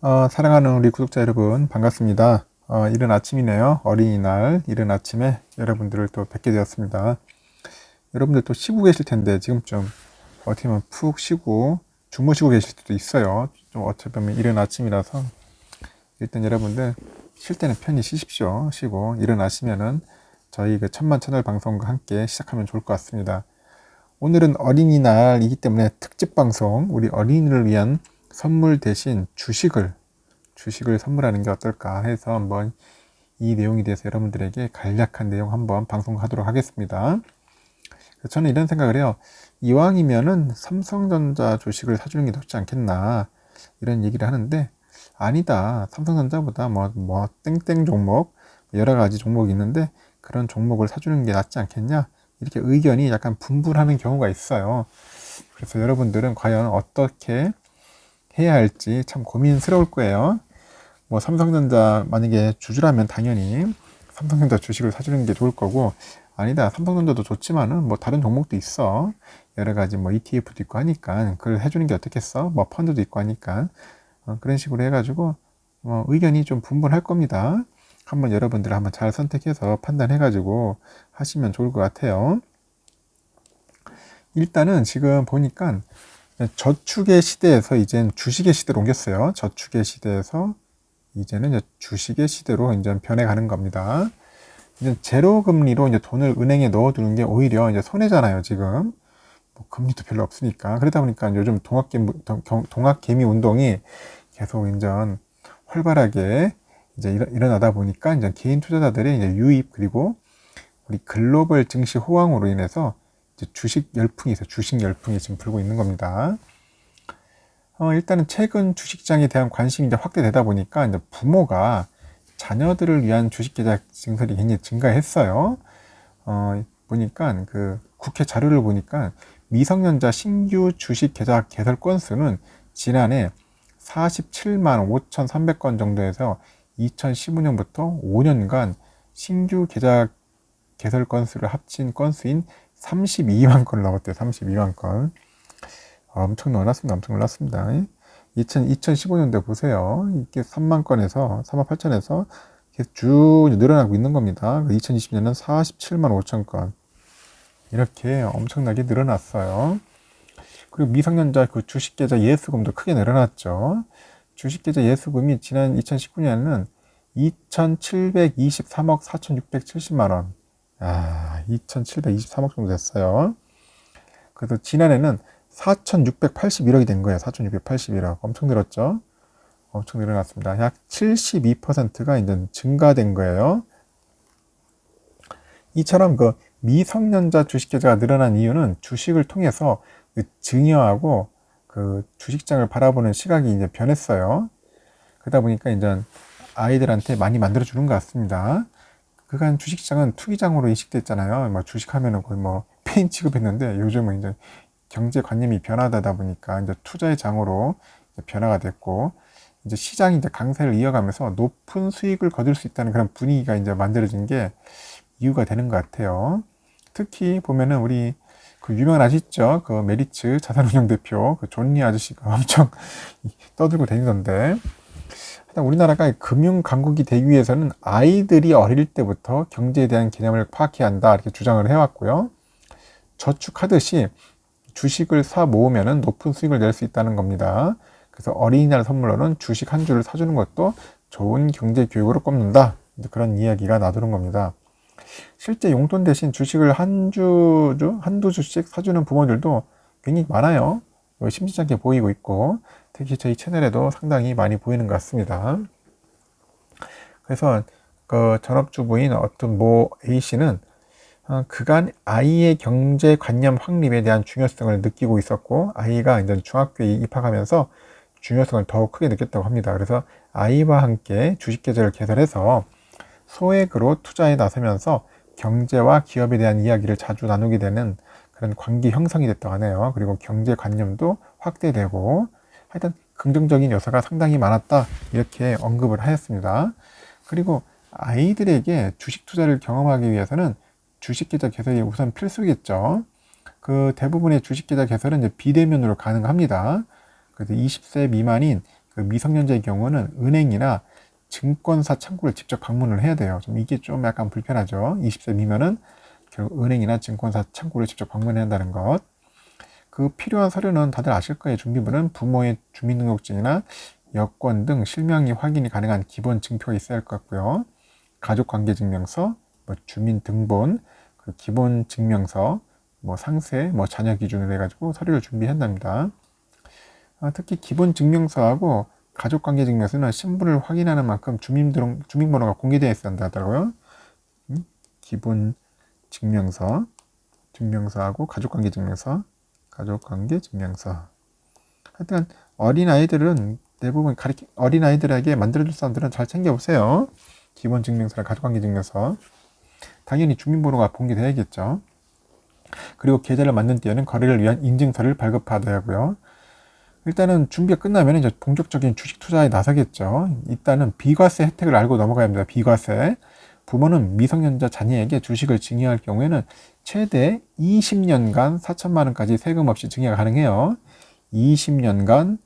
사랑하는 우리 구독자 여러분, 반갑습니다. 이른 아침이네요. 어린이날 이른 아침에 여러분들을 또 뵙게 되었습니다. 여러분들 또 쉬고 계실 텐데 지금쯤 어떻게 보면 푹 쉬고 주무시고 계실 수도 있어요. 좀 어떻게 보면 이른 아침이라서 일단 여러분들 쉴 때는 편히 쉬십시오. 쉬고 일어나시면은 저희 그 천만채널 방송과 함께 시작하면 좋을 것 같습니다. 오늘은 어린이날이기 때문에 특집 방송, 우리 어린이를 위한 선물 대신 주식을 선물하는 게 어떨까 해서 한번 이 내용에 대해서 여러분들에게 간략한 내용 한번 방송하도록 하겠습니다. 저는 이런 생각을 해요. 이왕이면은 삼성전자 주식을 사주는 게 낫지 않겠나 이런 얘기를 하는데, 아니다. 삼성전자보다 땡땡 종목, 여러 가지 종목이 있는데 그런 종목을 사주는 게 낫지 않겠냐, 이렇게 의견이 약간 분분하는 경우가 있어요. 그래서 여러분들은 과연 어떻게 해야 할지 참 고민스러울 거예요. 삼성전자 만약에 주주라면 당연히 삼성전자 주식을 사주는 게 좋을 거고, 아니다, 삼성전자도 좋지만은 다른 종목도 있어, 여러 가지 ETF도 있고 하니까 그걸 해주는 게 어떻겠어, 펀드도 있고 하니까 그런 식으로 해가지고 의견이 좀 분분할 겁니다. 한번 여러분들 한번 잘 선택해서 판단해가지고 하시면 좋을 것 같아요. 일단은 지금 보니까 저축의 시대에서 이젠 주식의 시대로 옮겼어요. 저축의 시대에서 이제는 이제 주식의 시대로 이제 변해가는 겁니다. 이제 제로 금리로 이제 돈을 은행에 넣어두는 게 오히려 이제 손해잖아요, 지금. 금리도 별로 없으니까. 그러다 보니까 요즘 동학개미 운동이 계속 이제 활발하게 이제 일어나다 보니까 이제 개인 투자자들의 이제 유입, 그리고 우리 글로벌 증시 호황으로 인해서 이제 주식 열풍이 지금 불고 있는 겁니다. 일단은 최근 주식장에 대한 관심이 이제 확대되다 보니까 이제 부모가 자녀들을 위한 주식 계좌 증설이 굉장히 증가했어요. 보니까 그 국회 자료를 보니까 미성년자 신규 주식 계좌 개설 건수는 지난해 47만 5,300건 정도에서 2015년부터 5년간 신규 계좌 개설 건수를 합친 건수인 32만 건을 넘었대요. 32만 건. 엄청 놀랐습니다. 2015년도에 보세요. 이게 3만 건에서 3만 8천에서 계속 쭉 늘어나고 있는 겁니다. 2020년은 47만 5천 건. 이렇게 엄청나게 늘어났어요. 그리고 미성년자 그 주식계좌 예수금도 크게 늘어났죠. 주식계좌 예수금이 지난 2019년에는 2,723억 4,670만 원. 2,723억 정도 됐어요. 그래서 지난해는 4,681억이 된 거예요. 4,681억. 엄청 늘었죠? 엄청 늘어났습니다. 약 72%가 이제 증가된 거예요. 이처럼 그 미성년자 주식계좌가 늘어난 이유는 주식을 통해서 그 증여하고 그 주식장을 바라보는 시각이 이제 변했어요. 그러다 보니까 이제 아이들한테 많이 만들어주는 것 같습니다. 그간 주식장은 투기장으로 인식됐잖아요. 주식하면은 거의 페인 취급했는데, 요즘은 이제 경제관념이 변화되다 보니까 이제 투자의 장으로 변화가 됐고, 이제 시장이 이제 강세를 이어가면서 높은 수익을 거둘 수 있다는 그런 분위기가 이제 만들어진 게 이유가 되는 것 같아요. 특히 보면은 우리 그 유명한 아시죠? 그 메리츠 자산운용 대표 그 존니 아저씨가 엄청 떠들고 다니던데, 일단 우리나라가 금융 강국이 되기 위해서는 아이들이 어릴 때부터 경제에 대한 개념을 파악해야 한다, 이렇게 주장을 해왔고요. 저축하듯이 주식을 사 모으면 높은 수익을 낼 수 있다는 겁니다. 그래서 어린이날 선물로는 주식 한 주를 사주는 것도 좋은 경제 교육으로 꼽는다, 그런 이야기가 나도는 겁니다. 실제 용돈 대신 주식을 한두 주씩 사주는 부모들도 굉장히 많아요. 심심치 않게 보이고 있고, 특히 저희 채널에도 상당히 많이 보이는 것 같습니다. 그래서 그 전업주부인 어떤 모 A씨는 그간 아이의 경제관념 확립에 대한 중요성을 느끼고 있었고, 아이가 이제 중학교에 입학하면서 중요성을 더욱 크게 느꼈다고 합니다. 그래서 아이와 함께 주식계좌를 개설해서 소액으로 투자에 나서면서 경제와 기업에 대한 이야기를 자주 나누게 되는 그런 관계 형성이 됐다고 하네요. 그리고 경제관념도 확대되고, 하여튼 긍정적인 요소가 상당히 많았다, 이렇게 언급을 하였습니다. 그리고 아이들에게 주식 투자를 경험하기 위해서는 주식계좌 개설이 우선 필수겠죠. 그 대부분의 주식계좌 개설은 이제 비대면으로 가능합니다. 그래서 20세 미만인 그 미성년자의 경우는 은행이나 증권사 창구를 직접 방문을 해야 돼요. 이게 좀 약간 불편하죠. 20세 미만은 결국 은행이나 증권사 창구를 직접 방문해야 한다는 것. 그 필요한 서류는 다들 아실 거예요. 준비물은 부모의 주민등록증이나 여권 등 실명이 확인이 가능한 기본 증표가 있어야 할 것 같고요. 가족관계증명서, 주민등본, 그 기본 증명서, 상세, 자녀 기준으로 해가지고 서류를 준비한답니다. 특히 기본 증명서하고 가족관계증명서는 신분을 확인하는 만큼 주민번호가 공개되어 있어야 한다더라고요. 기본 증명서하고 가족관계증명서. 하여튼 어린아이들은 대부분 어린아이들에게 만들어줄 사람들은 잘 챙겨보세요. 기본 증명서랑 가족관계증명서. 당연히 주민번호가 공개돼야겠죠. 그리고 계좌를 만든 때에는 거래를 위한 인증서를 발급받아야 하고요. 일단은 준비가 끝나면 이제 본격적인 주식 투자에 나서겠죠. 일단은 비과세 혜택을 알고 넘어가야 합니다. 비과세. 부모는 미성년자 자녀에게 주식을 증여할 경우에는 최대 20년간 4천만 원까지 세금 없이 증여가 가능해요. 20년간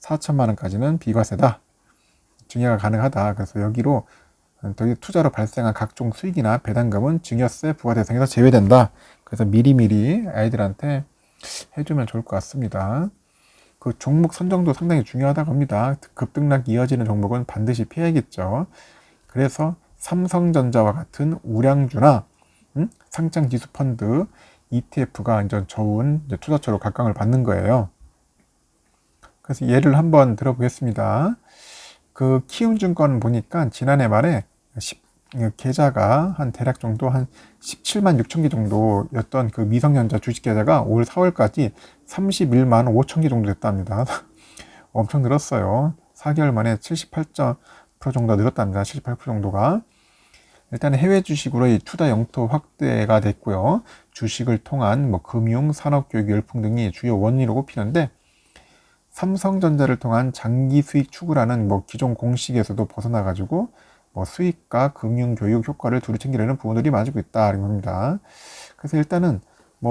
4천만 원까지는 비과세다. 증여가 가능하다. 그래서 여기로 투자로 발생한 각종 수익이나 배당금은 증여세 부과 대상에서 제외된다. 그래서 미리미리 아이들한테 해주면 좋을 것 같습니다. 그 종목 선정도 상당히 중요하다고 합니다. 급등락이 이어지는 종목은 반드시 피해야겠죠. 그래서 삼성전자와 같은 우량주나 상장지수 펀드, ETF가 이제 좋은 투자처로 각광을 받는 거예요. 그래서 예를 한번 들어보겠습니다. 그 키움증권 보니까 지난해 말에 계좌가 대략 정도 한 17만 6천 개 정도였던 그 미성년자 주식 계좌가 올 4월까지 31만 5천 개 정도 됐답니다. 엄청 늘었어요. 4개월 만에 78% 정도 늘었답니다. 78% 정도가. 일단은 해외 주식으로의 투자 영토 확대가 됐고요. 주식을 통한 금융, 산업교육 열풍 등이 주요 원인으로 꼽히는데, 삼성전자를 통한 장기 수익 추구라는 기존 공식에서도 벗어나가지고 수익과 금융, 교육 효과를 두루 챙기려는 부분들이 많아지고 있다는 겁니다. 그래서 일단은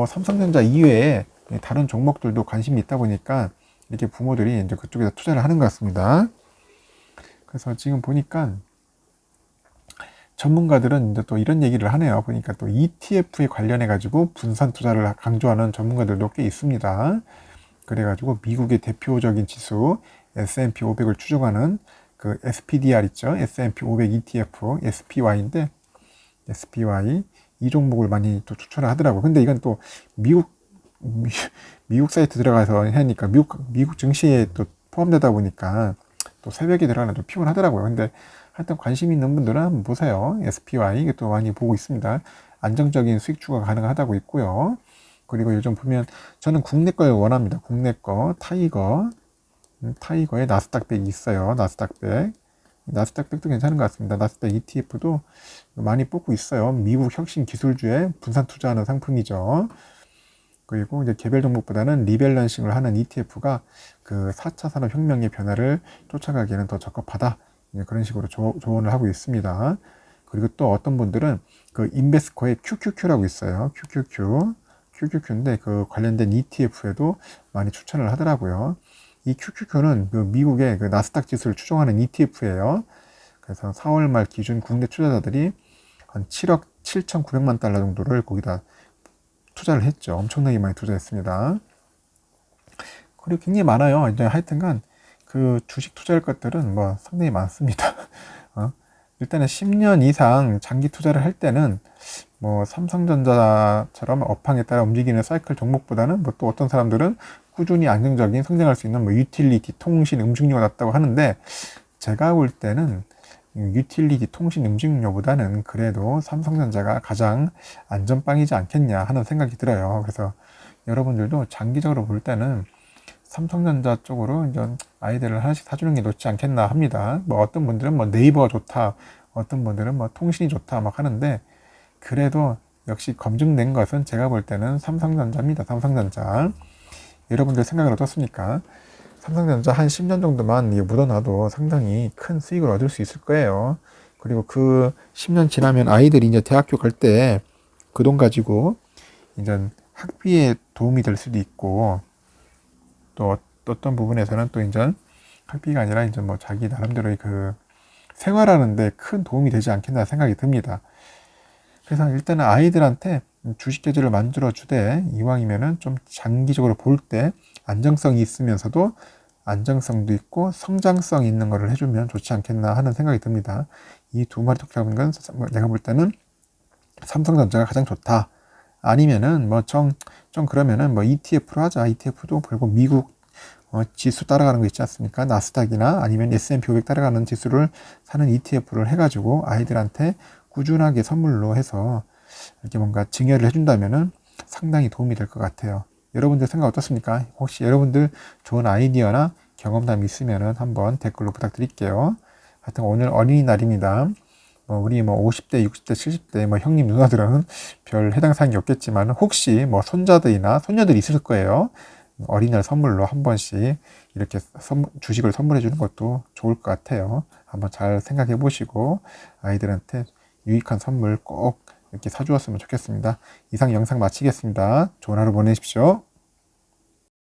삼성전자 이외에 다른 종목들도 관심이 있다 보니까 이렇게 부모들이 이제 그쪽에서 투자를 하는 것 같습니다. 그래서 지금 보니까 전문가들은 이제 또 이런 얘기를 하네요. 보니까 또 ETF에 관련해 가지고 분산 투자를 강조하는 전문가들도 꽤 있습니다. 그래가지고 미국의 대표적인 지수 S&P 500을 추종하는 그 SPDR 있죠. S&P 500 ETF, SPY인데 SPY 이 종목을 많이 또 추천을 하더라고요. 근데 이건 또 미국 사이트 들어가서 하니까 미국 증시에 또 포함되다 보니까 또 새벽에 들어가는 좀 피곤하더라고요. 근데 하여튼 관심 있는 분들은 한번 보세요. SPY 이게 또 많이 보고 있습니다. 안정적인 수익 추가 가능하다고 있고요. 그리고 요즘 보면 저는 국내 걸 원합니다. 국내 거 타이거에 나스닥백이 있어요. 나스닥백도 괜찮은 것 같습니다. 나스닥 ETF도 많이 뽑고 있어요. 미국 혁신 기술주에 분산 투자하는 상품이죠. 그리고 이제 개별 종목보다는 리밸런싱을 하는 ETF가 그 4차 산업혁명의 변화를 쫓아가기에는 더 적합하다. 그런 식으로 조언을 하고 있습니다. 그리고 또 어떤 분들은 그 인베스코의 QQQ라고 있어요. QQQ인데 그 관련된 ETF에도 많이 추천을 하더라고요. 이 QQQ는 그 미국의 그 나스닥 지수를 추종하는 ETF예요. 그래서 4월 말 기준 국내 투자자들이 한 7억 7,900만 달러 정도를 거기다 투자를 했죠. 엄청나게 많이 투자했습니다. 그리고 굉장히 많아요. 이제 하여튼간 그 주식 투자할 것들은 상당히 많습니다. 일단은 10년 이상 장기 투자를 할 때는 삼성전자처럼 업황에 따라 움직이는 사이클 종목보다는 또 어떤 사람들은 꾸준히 안정적인 성장할 수 있는 유틸리티, 통신, 음식료가 낫다고 하는데, 제가 볼 때는 유틸리티, 통신, 음식료보다는 그래도 삼성전자가 가장 안전빵이지 않겠냐 하는 생각이 들어요. 그래서 여러분들도 장기적으로 볼 때는 삼성전자 쪽으로 이제 아이들을 하나씩 사주는 게 좋지 않겠나 합니다. 어떤 분들은 네이버가 좋다, 어떤 분들은 통신이 좋다 막 하는데, 그래도 역시 검증된 것은 제가 볼 때는 삼성전자입니다. 삼성전자. 여러분들 생각은 어떻습니까? 삼성전자 한 10년 정도만 묻어놔도 상당히 큰 수익을 얻을 수 있을 거예요. 그리고 그 10년 지나면 아이들이 이제 대학교 갈 때 그 돈 가지고 이제 학비에 도움이 될 수도 있고, 또 어떤 부분에서는 또 이제 학비가 아니라 이제 뭐 자기 나름대로의 그 생활하는데 큰 도움이 되지 않겠나 생각이 듭니다. 그래서 일단은 아이들한테 주식 계좌를 만들어 주되, 이왕이면은 좀 장기적으로 볼 때 안정성이 있으면서도 안정성도 있고 성장성 있는 거를 해주면 좋지 않겠나 하는 생각이 듭니다. 이 두 마리 토끼 잡은 건 내가 볼 때는 삼성전자가 가장 좋다. 아니면은 뭐 좀 그러면은 뭐 ETF로 하자. ETF도 결국 미국 지수 따라가는 거 있지 않습니까? 나스닥이나 아니면 S&P 500 따라가는 지수를 사는 ETF를 해가지고 아이들한테 꾸준하게 선물로 해서 이렇게 뭔가 증여를 해준다면은 상당히 도움이 될 것 같아요. 여러분들 생각 어떻습니까? 혹시 여러분들 좋은 아이디어나 경험담 있으면은 한번 댓글로 부탁드릴게요. 하여튼 오늘 어린이날입니다. 우리 50대, 60대, 70대 형님 누나들은 별 해당 사항이 없겠지만 혹시 손자들이나 손녀들이 있을 거예요. 어린이날 선물로 한 번씩 이렇게 주식을 선물해 주는 것도 좋을 것 같아요. 한번 잘 생각해 보시고 아이들한테 유익한 선물 꼭 이렇게 사주었으면 좋겠습니다. 이상 영상 마치겠습니다. 좋은 하루 보내십시오.